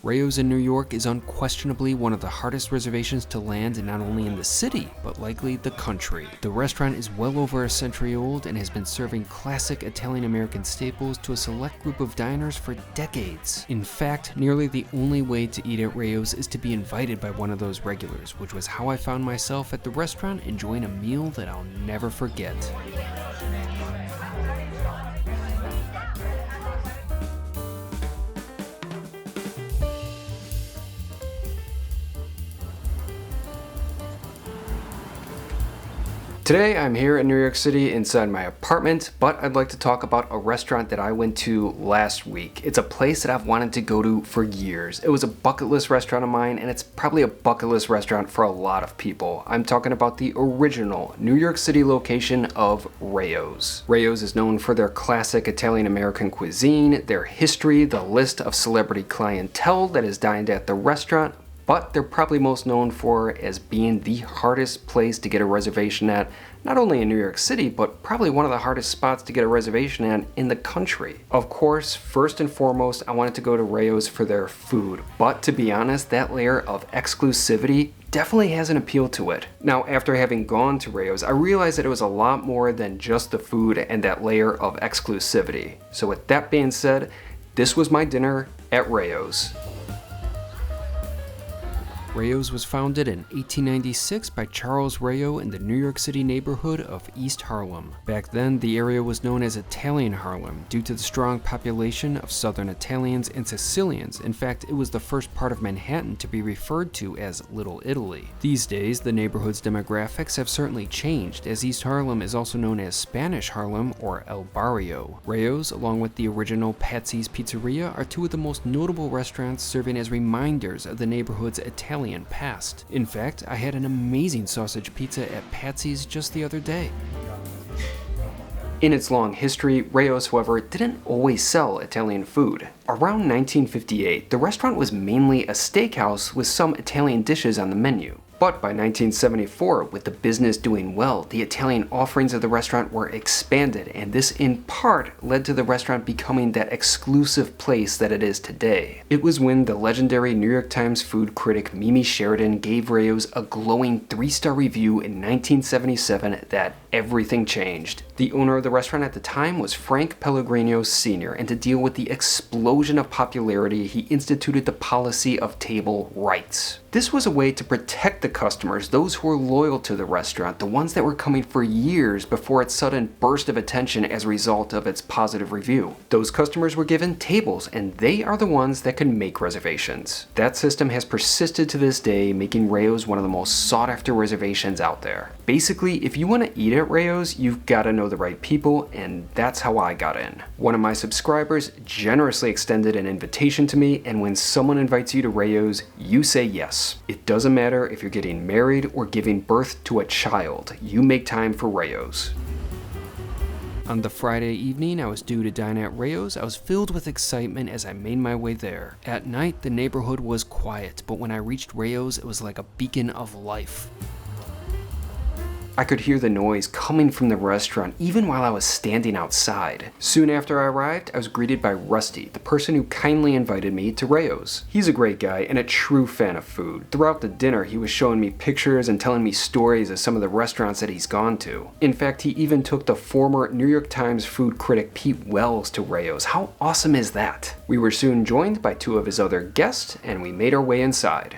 Rayo's in New York is unquestionably one of the hardest reservations to land not only in the city, but likely the country. The restaurant is well over a century old and has been serving classic Italian-American staples to a select group of diners for decades. In fact, nearly the only way to eat at Rayo's is to be invited by one of those regulars, which was how I found myself at the restaurant enjoying a meal that I'll never forget. Today I'm here in New York City inside my apartment, but I'd like to talk about a restaurant that I went to last week. It's a place that I've wanted to go to for years. It was a bucket list restaurant of mine, and it's probably a bucket list restaurant for a lot of people. I'm talking about the original New York City location of Rayo's. Rayo's is known for their classic Italian-American cuisine, their history, the list of celebrity clientele that has dined at the restaurant, but they're probably most known for as being the hardest place to get a reservation at, not only in New York City, but probably one of the hardest spots to get a reservation at in the country. Of course, first and foremost, I wanted to go to Rayo's for their food, but to be honest, that layer of exclusivity definitely has an appeal to it. Now, after having gone to Rayo's, I realized that it was a lot more than just the food and that layer of exclusivity. So with that being said, this was my dinner at Rayo's. Rayo's was founded in 1896 by Charles Rayo in the New York City neighborhood of East Harlem. Back then, the area was known as Italian Harlem due to the strong population of Southern Italians and Sicilians. In fact, it was the first part of Manhattan to be referred to as Little Italy. These days, the neighborhood's demographics have certainly changed, as East Harlem is also known as Spanish Harlem or El Barrio. Rayo's, along with the original Patsy's Pizzeria, are two of the most notable restaurants serving as reminders of the neighborhood's Italian past. In fact, I had an amazing sausage pizza at Patsy's just the other day. In its long history, Rayo's, however, didn't always sell Italian food. Around 1958, the restaurant was mainly a steakhouse with some Italian dishes on the menu. But by 1974, with the business doing well, the Italian offerings of the restaurant were expanded, and this in part led to the restaurant becoming that exclusive place that it is today. It was when the legendary New York Times food critic Mimi Sheridan gave Rayo's a glowing 3-star review in 1977 that everything changed. The owner of the restaurant at the time was Frank Pellegrino Sr., and to deal with the explosion of popularity, he instituted the policy of table rights. This was a way to protect the customers, those who were loyal to the restaurant, the ones that were coming for years before its sudden burst of attention as a result of its positive review. Those customers were given tables, and they are the ones that could make reservations. That system has persisted to this day, making Rayo's one of the most sought-after reservations out there. Basically, if you want to eat at Rayo's, you've got to know the right people, and that's how I got in. One of my subscribers generously extended an invitation to me, and when someone invites you to Rayo's, you say yes. It doesn't matter if you're getting married or giving birth to a child, you make time for Rayo's. On the Friday evening I was due to dine at Rayo's, I was filled with excitement as I made my way there. At night, the neighborhood was quiet, but when I reached Rayo's, it was like a beacon of life. I could hear the noise coming from the restaurant even while I was standing outside. Soon after I arrived, I was greeted by Rusty, the person who kindly invited me to Rayo's. He's a great guy and a true fan of food. Throughout the dinner, he was showing me pictures and telling me stories of some of the restaurants that he's gone to. In fact, he even took the former New York Times food critic Pete Wells to Rayo's. How awesome is that? We were soon joined by 2 of his other guests, and we made our way inside.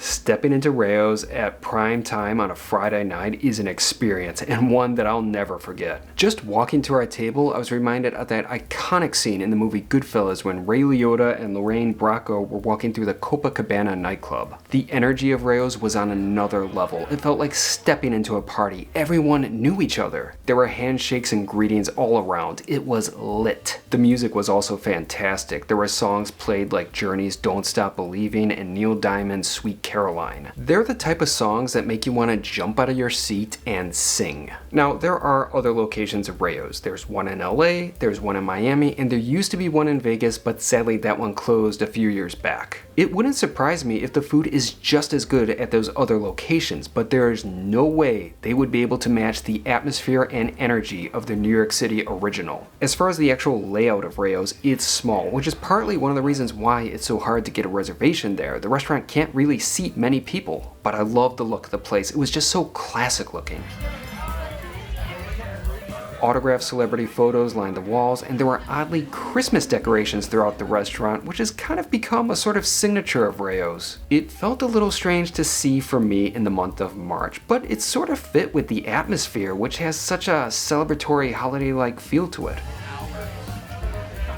Stepping into Rayo's at prime time on a Friday night is an experience, and one that I'll never forget. Just walking to our table, I was reminded of that iconic scene in the movie Goodfellas when Ray Liotta and Lorraine Bracco were walking through the Copacabana nightclub. The energy of Rayo's was on another level. It felt like stepping into a party. Everyone knew each other. There were handshakes and greetings all around. It was lit. The music was also fantastic. There were songs played like Journey's Don't Stop Believing and Neil Diamond's Sweet Caroline. Caroline. They're the type of songs that make you want to jump out of your seat and sing. Now, there are other locations of Rayo's. There's one in LA, there's one in Miami, and there used to be one in Vegas, but sadly that one closed a few years back. It wouldn't surprise me if the food is just as good at those other locations, but there is no way they would be able to match the atmosphere and energy of the New York City original. As far as the actual layout of Rayo's, it's small, which is partly one of the reasons why it's so hard to get a reservation there. The restaurant can't really seat many people, but I love the look of the place. It was just so classic looking. Autographed celebrity photos lined the walls, and there were oddly Christmas decorations throughout the restaurant, which has kind of become a sort of signature of Rayo's. It felt a little strange to see for me in the month of March, but it sort of fit with the atmosphere, which has such a celebratory holiday-like feel to it.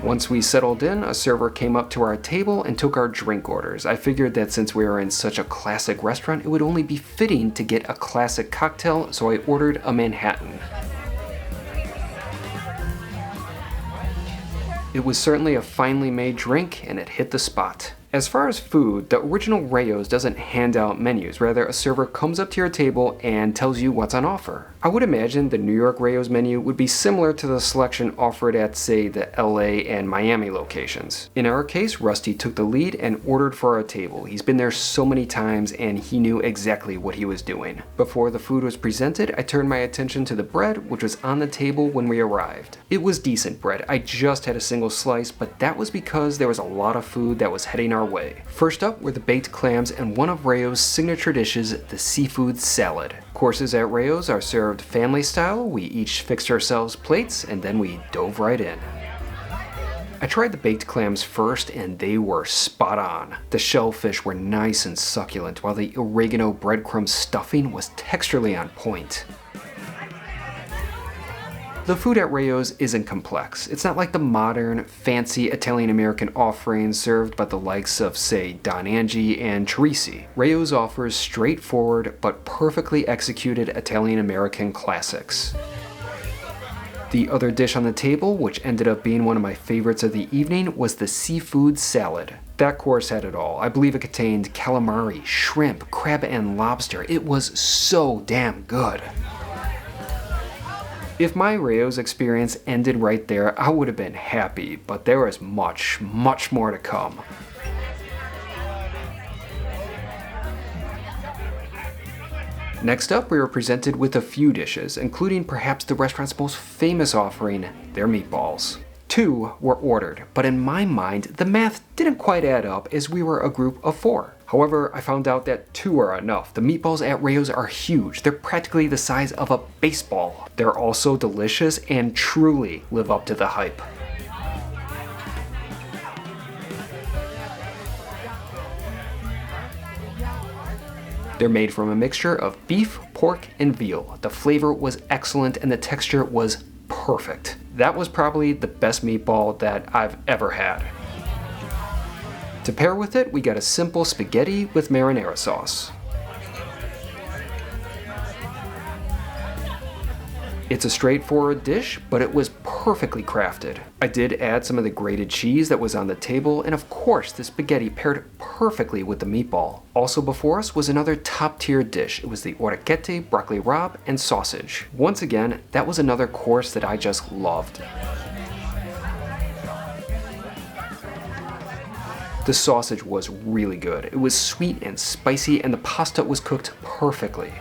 Once we settled in, a server came up to our table and took our drink orders. I figured that since we were in such a classic restaurant, it would only be fitting to get a classic cocktail, so I ordered a Manhattan. It was certainly a finely made drink, and it hit the spot. As far as food, the original Rayo's doesn't hand out menus. Rather, a server comes up to your table and tells you what's on offer. I would imagine the New York Rayo's menu would be similar to the selection offered at, say, the LA and Miami locations. In our case, Rusty took the lead and ordered for our table. He's been there so many times and he knew exactly what he was doing. Before the food was presented, I turned my attention to the bread, which was on the table when we arrived. It was decent bread. I just had a single slice, but that was because there was a lot of food that was heading our way. First up were the baked clams and one of Rayo's signature dishes, the seafood salad. Courses at Rayo's are served family style. We each fixed ourselves plates and then we dove right in. I tried the baked clams first and they were spot on. The shellfish were nice and succulent, while the oregano breadcrumb stuffing was texturally on point. The food at Rayo's isn't complex. It's not like the modern, fancy Italian-American offerings served by the likes of, say, Don Angie and Teresi. Rayo's offers straightforward but perfectly executed Italian-American classics. The other dish on the table, which ended up being one of my favorites of the evening, was the seafood salad. That course had it all. I believe it contained calamari, shrimp, crab, and lobster. It was so damn good. If my Rayo's experience ended right there, I would have been happy, but there was much, much more to come. Next up, we were presented with a few dishes, including perhaps the restaurant's most famous offering, their meatballs. 2 were ordered, but in my mind, the math didn't quite add up as we were a group of 4. However, I found out that 2 are enough. The meatballs at Rayo's are huge. They're practically the size of a baseball. They're also delicious and truly live up to the hype. They're made from a mixture of beef, pork, and veal. The flavor was excellent and the texture was perfect. That was probably the best meatball that I've ever had. To pair with it, we got a simple spaghetti with marinara sauce. It's a straightforward dish, but it was perfectly crafted. I did add some of the grated cheese that was on the table, and of course the spaghetti paired perfectly with the meatball. Also before us was another top-tier dish. It was the orecchiette, broccoli rabe, and sausage. Once again, that was another course that I just loved. The sausage was really good. It was sweet and spicy, and the pasta was cooked perfectly.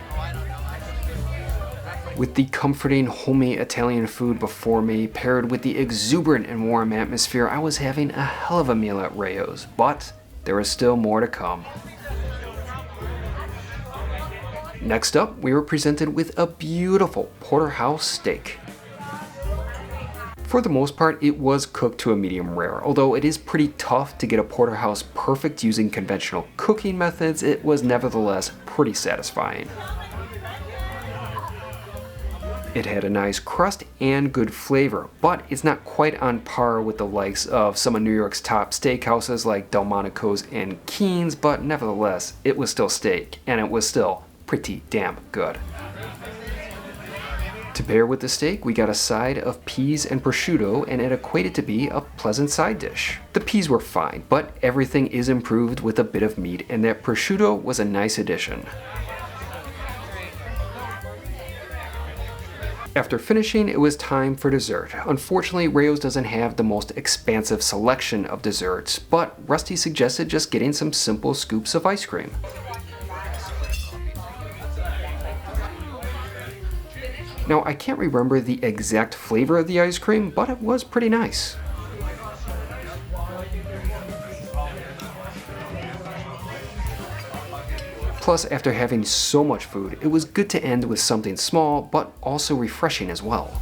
With the comforting, homey Italian food before me, paired with the exuberant and warm atmosphere, I was having a hell of a meal at Rayo's, but there is still more to come. Next up, we were presented with a beautiful porterhouse steak. For the most part, it was cooked to a medium rare. Although it is pretty tough to get a porterhouse perfect using conventional cooking methods, it was nevertheless pretty satisfying. It had a nice crust and good flavor, but it's not quite on par with the likes of some of New York's top steakhouses like Delmonico's and Keen's, but nevertheless, it was still steak, and it was still pretty damn good. To To pair with the steak, we got a side of peas and prosciutto, and it equated to be a pleasant side dish. The peas were fine, but everything is improved with a bit of meat, and that prosciutto was a nice addition. After finishing, it was time for dessert. Unfortunately, Rayo's doesn't have the most expansive selection of desserts, but Rusty suggested just getting some simple scoops of ice cream. Now, I can't remember the exact flavor of the ice cream, but it was pretty nice. Plus, after having so much food, it was good to end with something small, but also refreshing as well.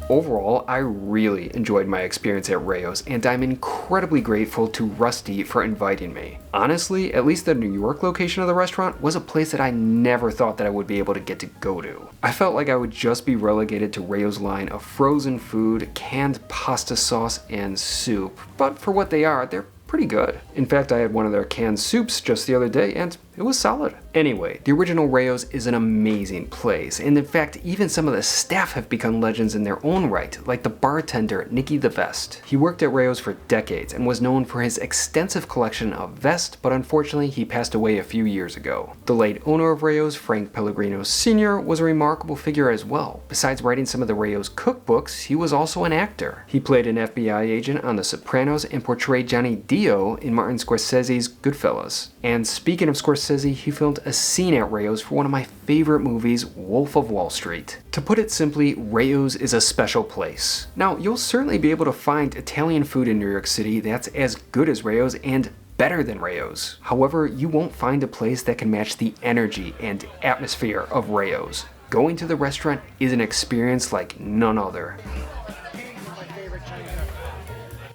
Overall, I really enjoyed my experience at Rayo's, and I'm incredibly grateful to Rusty for inviting me. Honestly, at least the New York location of the restaurant was a place that I never thought that I would be able to get to go to. I felt like I would just be relegated to Rayo's line of frozen food, canned pasta sauce, and soup, but for what they are, they're pretty good. In fact, I had one of their canned soups just the other day, and it was solid. Anyway, the original Rayo's is an amazing place, and in fact, even some of the staff have become legends in their own right, like the bartender, Nicky the Vest. He worked at Rayo's for decades and was known for his extensive collection of vests, but unfortunately, he passed away a few years ago. The late owner of Rayo's, Frank Pellegrino Sr., was a remarkable figure as well. Besides writing some of the Rayo's cookbooks, he was also an actor. He played an FBI agent on The Sopranos and portrayed Johnny Dio in Martin Scorsese's Goodfellas. And speaking of Scorsese, he filmed a scene at Rayo's for one of my favorite movies, Wolf of Wall Street. To put it simply, Rayo's is a special place. Now, you'll certainly be able to find Italian food in New York City that's as good as Rayo's and better than Rayo's. However, you won't find a place that can match the energy and atmosphere of Rayo's. Going to the restaurant is an experience like none other.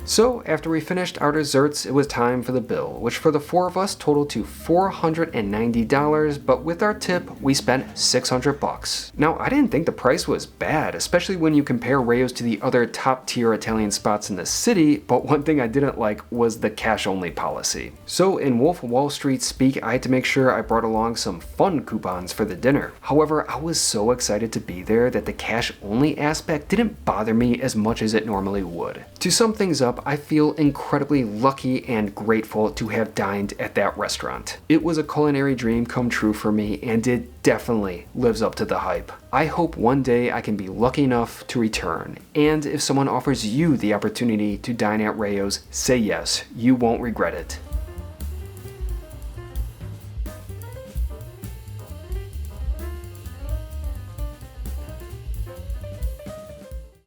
So, after we finished our desserts, it was time for the bill, which for the four of us totaled to $490, but with our tip, we spent $600. Now, I didn't think the price was bad, especially when you compare Rayo's to the other top-tier Italian spots in the city, but one thing I didn't like was the cash-only policy. So, in Wolf of Wall Street speak, I had to make sure I brought along some fun coupons for the dinner. However, I was so excited to be there that the cash-only aspect didn't bother me as much as it normally would. To sum things up, I feel incredibly lucky and grateful to have dined at that restaurant. It was a culinary dream come true for me, and it definitely lives up to the hype. I hope one day I can be lucky enough to return, and if someone offers you the opportunity to dine at Rayo's, say yes, you won't regret it.